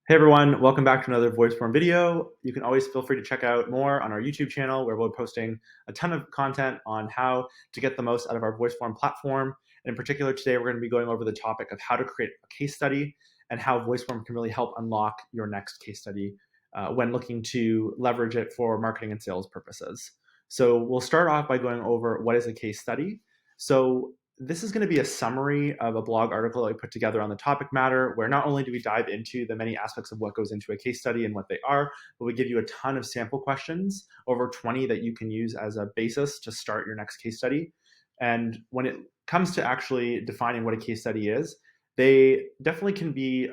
Hey everyone, welcome back to another VoiceForm video. You can always feel free to check out more on our YouTube channel where we're posting a ton of content on how to get the most out of our VoiceForm platform. And in particular, today we're going to be going over the topic of how to create a case study and how VoiceForm can really help unlock your next case study when looking to leverage it for marketing and sales purposes. So we'll start off by going over what is a case study. So this is going to be a summary of a blog article I put together on the topic matter, where not only do we dive into the many aspects of what goes into a case study and what they are, but we give you a ton of sample questions, over 20 that you can use as a basis to start your next case study. And when it comes to actually defining what a case study is, they definitely can be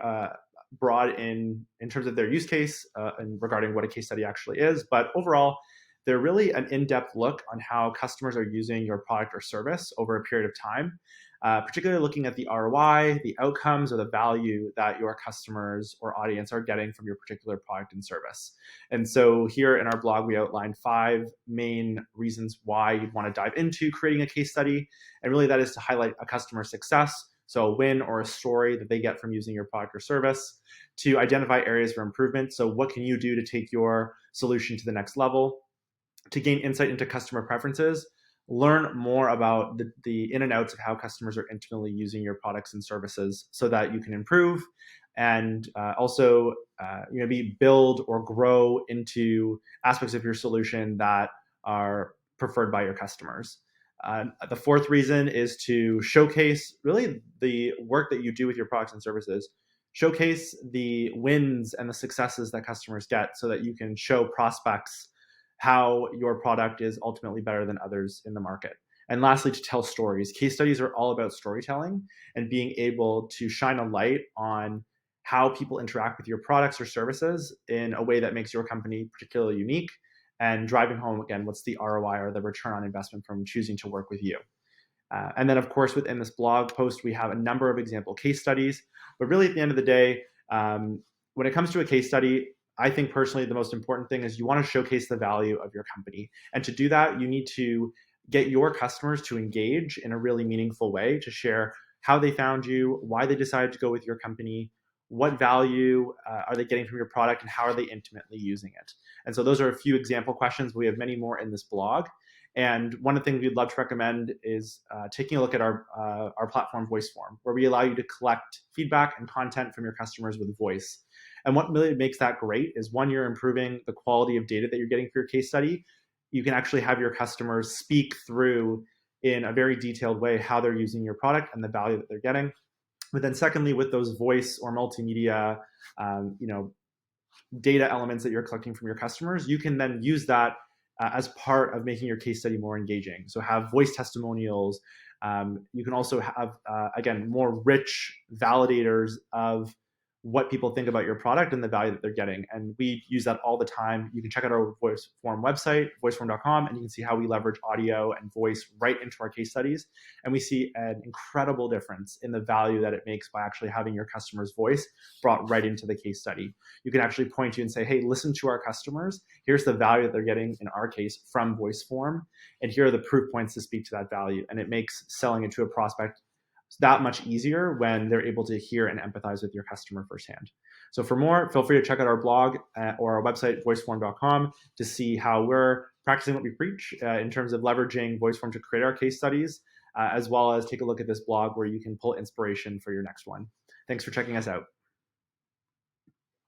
broad in terms of their use case and regarding what a case study actually is. But overall, they're really an in-depth look on how customers are using your product or service over a period of time, particularly looking at the ROI, the outcomes, or the value that your customers or audience are getting from your particular product and service. And so here in our blog, we outlined 5 main reasons why you'd want to dive into creating a case study. And really that is to highlight a customer success, so a win or a story that they get from using your product or service, to identify areas for improvement. So what can you do to take your solution to the next level? To gain insight into customer preferences, learn more about the in and outs of how customers are intimately using your products and services so that you can improve and also maybe build or grow into aspects of your solution that are preferred by your customers. The 4th reason is to showcase really the work that you do with your products and services. Showcase the wins and the successes that customers get so that you can show prospects how your product is ultimately better than others in the market. And lastly, to tell stories. Case studies are all about storytelling and being able to shine a light on how people interact with your products or services in a way that makes your company particularly unique, and driving home, again, what's the ROI or the return on investment from choosing to work with you. And then, of course, within this blog post, we have a number of example case studies. But really, at the end of the day, when it comes to a case study, I think personally the most important thing is you want to showcase the value of your company. And to do that, you need to get your customers to engage in a really meaningful way, to share how they found you, why they decided to go with your company, what value are they getting from your product, and how are they intimately using it. And so those are a few example questions. We have many more in this blog. And one of the things we'd love to recommend is taking a look at our platform VoiceForm, where we allow you to collect feedback and content from your customers with voice. And what really makes that great is, one, you're improving the quality of data that you're getting for your case study. You can actually have your customers speak through in a very detailed way how they're using your product and the value that they're getting. But then secondly, with those voice or multimedia data elements that you're collecting from your customers, you can then use that as part of making your case study more engaging. So have voice testimonials. You can also have, again, more rich validators of what people think about your product and the value that they're getting. And we use that all the time. You can check out our VoiceForm website, voiceform.com, and you can see how we leverage audio and voice right into our case studies. And we see an incredible difference in the value that it makes by actually having your customer's voice brought right into the case study. You can actually point to and say, hey, listen to our customers. Here's the value that they're getting, in our case, from VoiceForm. And here are the proof points to speak to that value. And it makes selling it to a prospect that much easier when they're able to hear and empathize with your customer firsthand. So for more, feel free to check out our blog or our website, voiceform.com, to see how we're practicing what we preach in terms of leveraging VoiceForm to create our case studies, as well as take a look at this blog where you can pull inspiration for your next one. Thanks for checking us out.